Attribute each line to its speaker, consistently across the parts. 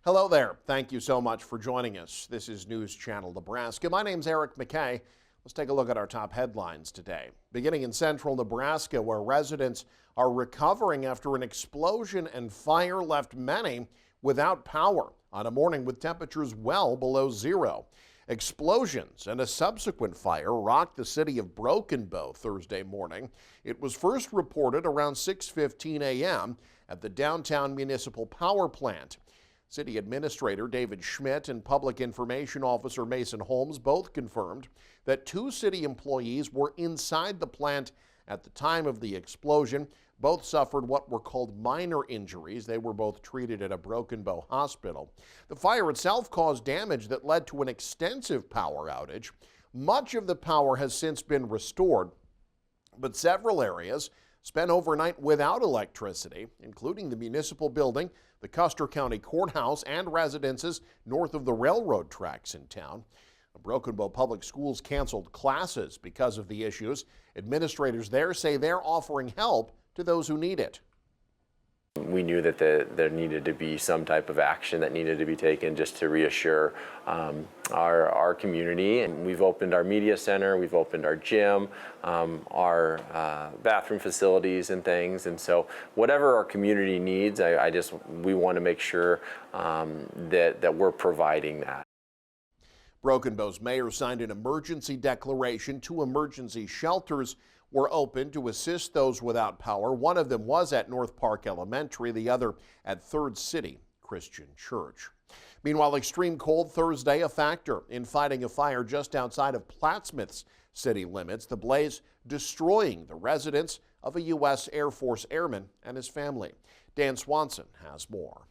Speaker 1: Hello there. Thank you so much for joining us. This is News Channel Nebraska. My name's Eric McKay. Let's take a look at our top headlines today. Beginning in central Nebraska, where residents are recovering after an explosion and fire left many without power on a morning with temperatures well below zero. Explosions and a subsequent fire rocked the city of Broken Bow Thursday morning. It was first reported around 6:15 a.m. at the downtown municipal power plant. City Administrator David Schmidt and Public Information Officer Mason Holmes both confirmed that 2 city employees were inside the plant at the time of the explosion. Both suffered what were called minor injuries. They were both treated at a Broken Bow hospital. The fire itself caused damage that led to an extensive power outage. Much of the power has since been restored, but several areas spent overnight without electricity, including the municipal building, the Custer County Courthouse, and residences north of the railroad tracks in town. Broken Bow Public Schools canceled classes because of the issues. Administrators there say they're offering help to those who need it.
Speaker 2: We knew that there needed to be some type of action that needed to be taken just to reassure our community. And we've opened our media center, we've opened our gym, our bathroom facilities and things. And so whatever our community needs, we want to make sure that we're providing that.
Speaker 1: Broken Bow's mayor signed an emergency declaration. 2 emergency shelters were open to assist those without power. One of them was at North Park Elementary, the other at Third City Christian Church. Meanwhile, extreme cold Thursday a factor in fighting a fire just outside of Plattsmouth's city limits. The blaze destroying the residence of a U.S. Air Force airman and his family. Dan Swanson has more.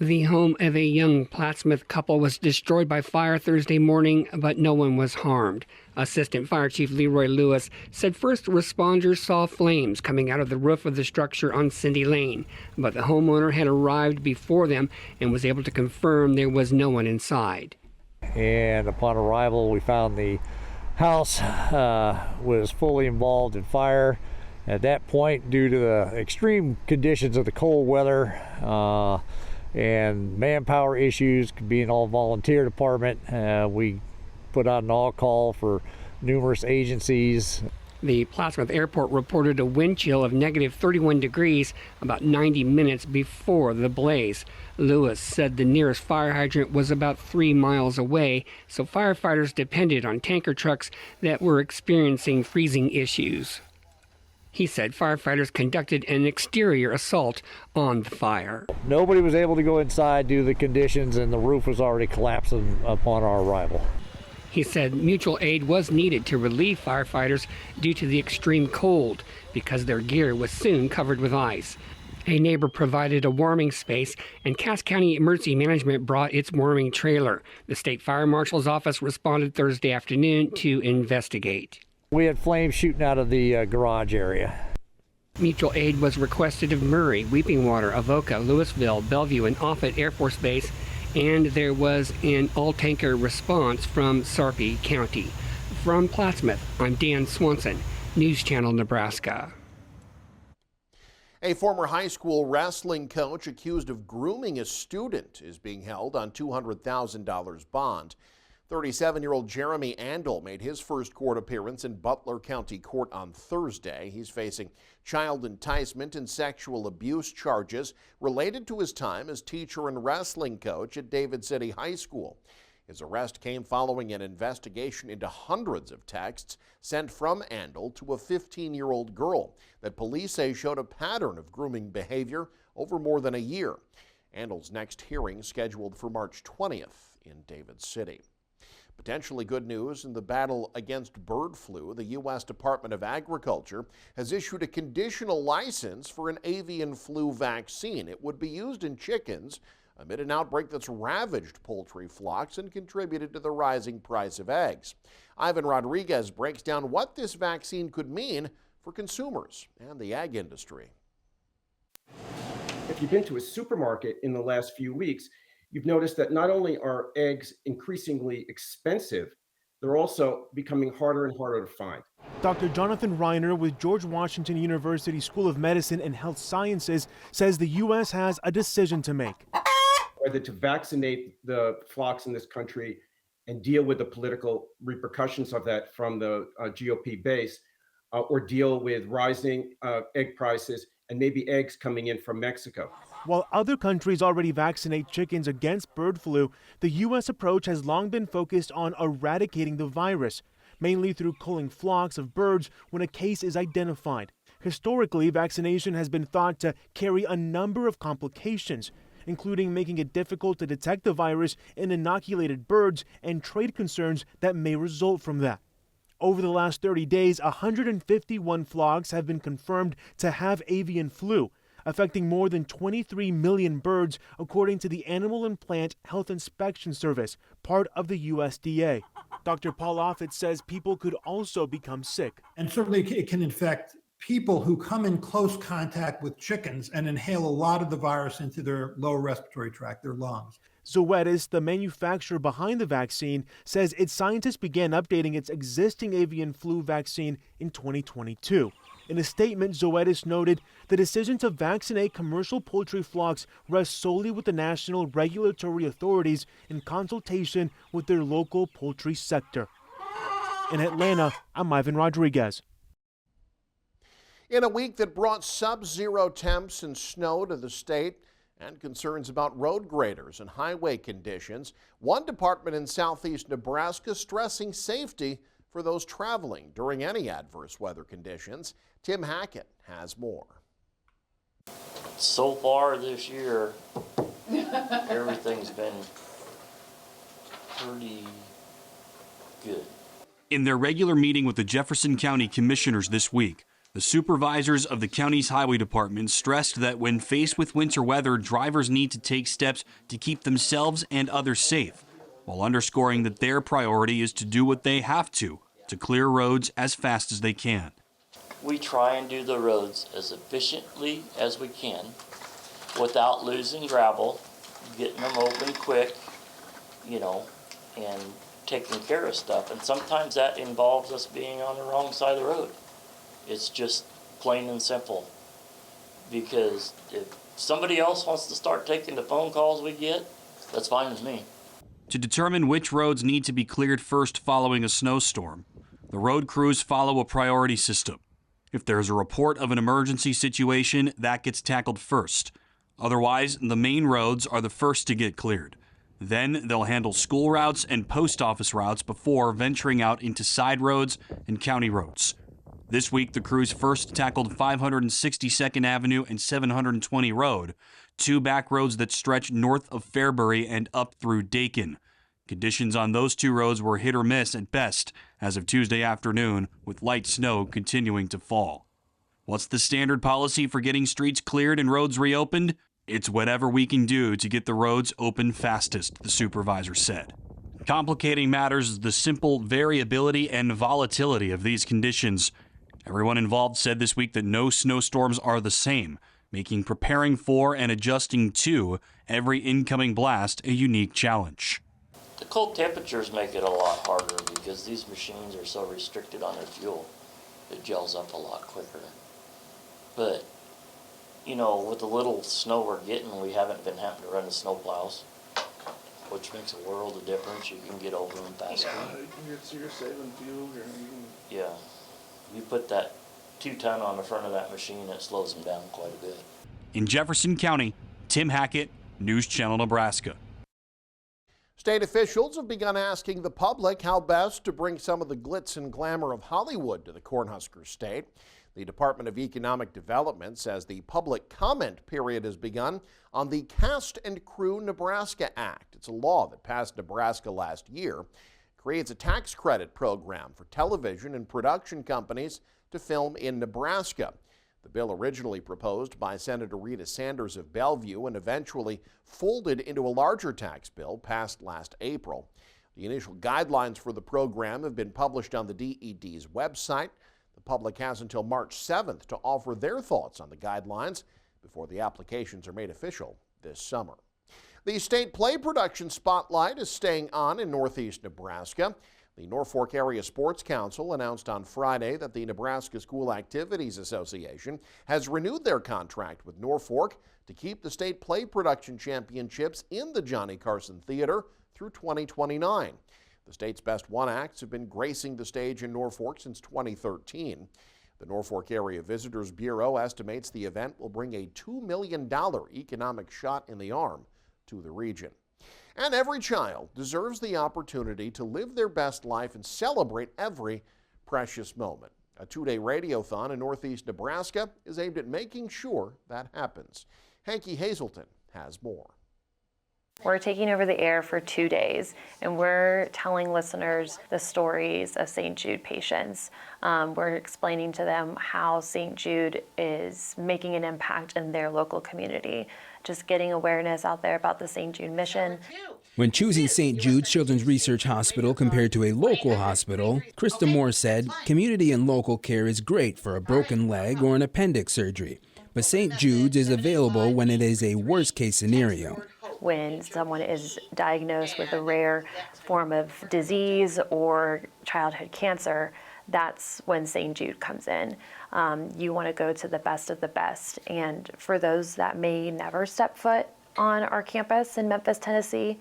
Speaker 3: The home of a young Plattsmouth couple was destroyed by fire Thursday morning, but no one was harmed. Assistant Fire Chief Leroy Lewis said first responders saw flames coming out of the roof of the structure on Cindy Lane, but the homeowner had arrived before them and was able to confirm there was no one inside.
Speaker 4: And upon arrival, we found the house was fully involved in fire. At that point, due to the extreme conditions of the cold weather, and manpower issues, being all volunteer department, we put out an all call for numerous agencies.
Speaker 3: The Plattsmouth Airport reported a wind chill of negative 31 degrees about 90 minutes before the blaze. Lewis said the nearest fire hydrant was about 3 miles away, so firefighters depended on tanker trucks that were experiencing freezing issues. He said firefighters conducted an exterior assault on the fire.
Speaker 4: Nobody was able to go inside due to the conditions, and the roof was already collapsing upon our arrival.
Speaker 3: He said mutual aid was needed to relieve firefighters due to the extreme cold because their gear was soon covered with ice. A neighbor provided a warming space, and Cass County Emergency Management brought its warming trailer. The state fire marshal's office responded Thursday afternoon to investigate.
Speaker 4: We had flames shooting out of the garage area.
Speaker 3: Mutual aid was requested of Murray, Weeping Water, Avoca, Louisville, Bellevue, and Offutt Air Force Base, and there was an all-tanker response from Sarpy County. From Plattsmouth, I'm Dan Swanson, News Channel Nebraska.
Speaker 1: A former high school wrestling coach accused of grooming a student is being held on $200,000 bond. 37-year-old Jeremy Andel made his first court appearance in Butler County Court on Thursday. He's facing child enticement and sexual abuse charges related to his time as teacher and wrestling coach at David City High School. His arrest came following an investigation into hundreds of texts sent from Andel to a 15-year-old girl that police say showed a pattern of grooming behavior over more than a year. Andel's next hearing scheduled for March 20th in David City. Potentially good news in the battle against bird flu. The U.S. Department of Agriculture has issued a conditional license for an avian flu vaccine. It would be used in chickens amid an outbreak that's ravaged poultry flocks and contributed to the rising price of eggs. Ivan Rodriguez breaks down what this vaccine could mean for consumers and the ag industry.
Speaker 5: If you've been to a supermarket in the last few weeks, you've noticed that not only are eggs increasingly expensive, they're also becoming harder and harder to find.
Speaker 6: Dr. Jonathan Reiner with George Washington University School of Medicine and Health Sciences says the U.S. has a decision to make.
Speaker 5: Whether to vaccinate the flocks in this country and deal with the political repercussions of that from the GOP base, or deal with rising egg prices and maybe eggs coming in from Mexico.
Speaker 6: While other countries already vaccinate chickens against bird flu, the U.S. approach has long been focused on eradicating the virus, mainly through culling flocks of birds when a case is identified. Historically, vaccination has been thought to carry a number of complications, including making it difficult to detect the virus in inoculated birds and trade concerns that may result from that. Over the last 30 days, 151 flocks have been confirmed to have avian flu, affecting more than 23 million birds, according to the Animal and Plant Health Inspection Service, part of the USDA. Dr. Paul Offit says people could also become sick.
Speaker 7: And certainly it can infect people who come in close contact with chickens and inhale a lot of the virus into their lower respiratory tract, their lungs.
Speaker 6: Zoetis, the manufacturer behind the vaccine, says its scientists began updating its existing avian flu vaccine in 2022. In a statement, Zoetis noted the decision to vaccinate commercial poultry flocks rests solely with the national regulatory authorities in consultation with their local poultry sector. In Atlanta, I'm Ivan Rodriguez.
Speaker 1: In a week that brought sub-zero temps and snow to the state and concerns about road graders and highway conditions, one department in southeast Nebraska stressing safety for those traveling during any adverse weather conditions. Tim Hackett has more.
Speaker 8: So far this year, everything's been pretty good.
Speaker 9: In their regular meeting with the Jefferson County Commissioners this week, the supervisors of the county's highway department stressed that when faced with winter weather, drivers need to take steps to keep themselves and others safe, while underscoring that their priority is to do what they have to clear roads as fast as they can.
Speaker 8: We try and do the roads as efficiently as we can without losing gravel, getting them open quick, and taking care of stuff. And sometimes that involves us being on the wrong side of the road. It's just plain and simple. Because if somebody else wants to start taking the phone calls we get, that's fine with me.
Speaker 9: To determine which roads need to be cleared first following a snowstorm, the road crews follow a priority system. If there's a report of an emergency situation, that gets tackled first. Otherwise, the main roads are the first to get cleared. Then they'll handle school routes and post office routes before venturing out into side roads and county roads. This week, the crews first tackled 562nd Avenue and 720 Road, two back roads that stretch north of Fairbury and up through Dakin. Conditions on those two roads were hit or miss at best as of Tuesday afternoon, with light snow continuing to fall. What's the standard policy for getting streets cleared and roads reopened? It's whatever we can do to get the roads open fastest, the supervisor said. Complicating matters is the simple variability and volatility of these conditions. Everyone involved said this week that no snowstorms are the same, making preparing for and adjusting to every incoming blast a unique challenge.
Speaker 8: The cold temperatures make it a lot harder because these machines are so restricted on their fuel. It gels up a lot quicker. But, with the little snow we're getting, we haven't been having to run the snow plows, which makes a world of difference. You can get over them faster.
Speaker 10: Yeah, you're saving fuel.
Speaker 8: Yeah. You put that 2-ton on the front of that machine, it slows them down quite a bit.
Speaker 9: In Jefferson County, Tim Hackett, News Channel, Nebraska.
Speaker 1: State officials have begun asking the public how best to bring some of the glitz and glamour of Hollywood to the Cornhusker State. The Department of Economic Development says the public comment period has begun on the Cast and Crew Nebraska Act. It's a law that passed Nebraska last year. It creates a tax credit program for television and production companies to film in Nebraska. The bill originally proposed by Senator Rita Sanders of Bellevue and eventually folded into a larger tax bill passed last April. The initial guidelines for the program have been published on the DED's website. The public has until March 7th to offer their thoughts on the guidelines before the applications are made official this summer. The state play production spotlight is staying on in northeast Nebraska. The Norfolk Area Sports Council announced on Friday that the Nebraska School Activities Association has renewed their contract with Norfolk to keep the state play production championships in the Johnny Carson Theater through 2029. The state's best one acts have been gracing the stage in Norfolk since 2013. The Norfolk Area Visitors Bureau estimates the event will bring a $2 million economic shot in the arm to the region. And every child deserves the opportunity to live their best life and celebrate every precious moment. A two-day radiothon in Northeast Nebraska is aimed at making sure that happens. Hanky Hazelton has more.
Speaker 11: We're taking over the air for 2 days, and we're telling listeners the stories of St. Jude patients. We're explaining to them how St. Jude is making an impact in their local community, just getting awareness out there about the St. Jude mission.
Speaker 12: When choosing St. Jude Children's Research Hospital compared to a local hospital, Krista Moore said, community and local care is great for a broken leg or an appendix surgery, but St. Jude's is available when it is a worst-case scenario.
Speaker 11: When someone is diagnosed with a rare form of disease or childhood cancer, that's when St. Jude comes in. You want to go to the best of the best. And for those that may never step foot on our campus in Memphis, Tennessee,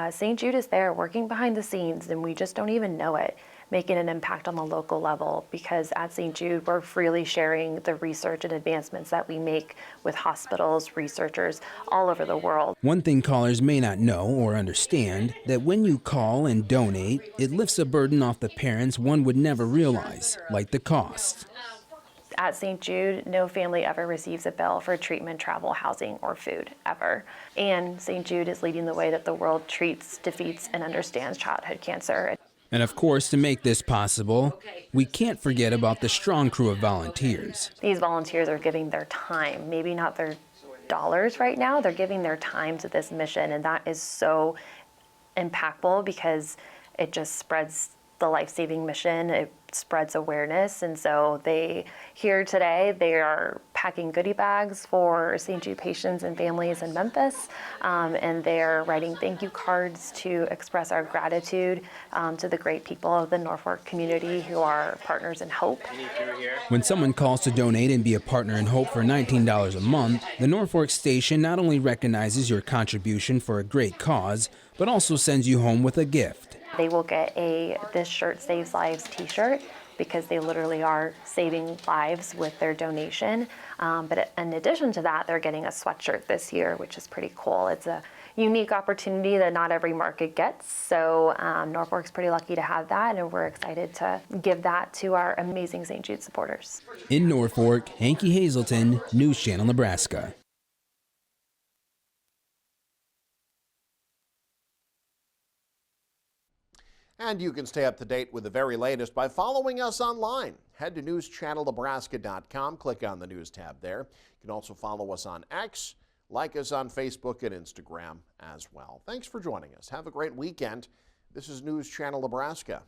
Speaker 11: St. Jude is there working behind the scenes, and we just don't even know it, making an impact on the local level, because at St. Jude, we're freely sharing the research and advancements that we make with hospitals, researchers all over the world.
Speaker 12: One thing callers may not know or understand, that when you call and donate, it lifts a burden off the parents one would never realize, like the cost.
Speaker 11: At St. Jude, no family ever receives a bill for treatment, travel, housing, or food, ever. And St. Jude is leading the way that the world treats, defeats, and understands childhood cancer.
Speaker 12: And of course, to make this possible, we can't forget about the strong crew of volunteers.
Speaker 11: These volunteers are giving their time, maybe not their dollars right now, they're giving their time to this mission, and that is so impactful because it just spreads the life-saving mission, it spreads awareness. And so here today, they are packing goodie bags for St. Jude patients and families in Memphis, and they're writing thank you cards to express our gratitude to the great people of the Norfolk community who are partners in hope.
Speaker 12: When someone calls to donate and be a partner in hope for $19 a month, the Norfolk station not only recognizes your contribution for a great cause, but also sends you home with a gift.
Speaker 11: They will get a This Shirt Saves Lives t-shirt, because they literally are saving lives with their donation. But in addition to that, they're getting a sweatshirt this year, which is pretty cool. It's a unique opportunity that not every market gets. So Norfolk's pretty lucky to have that, and we're excited to give that to our amazing St. Jude supporters.
Speaker 12: In Norfolk, Hanky Hazelton, News Channel, Nebraska.
Speaker 1: And you can stay up to date with the very latest by following us online. Head to newschannelnebraska.com, click on the News tab there. You can also follow us on X, like us on Facebook and Instagram as well. Thanks for joining us. Have a great weekend. This is News Channel Nebraska.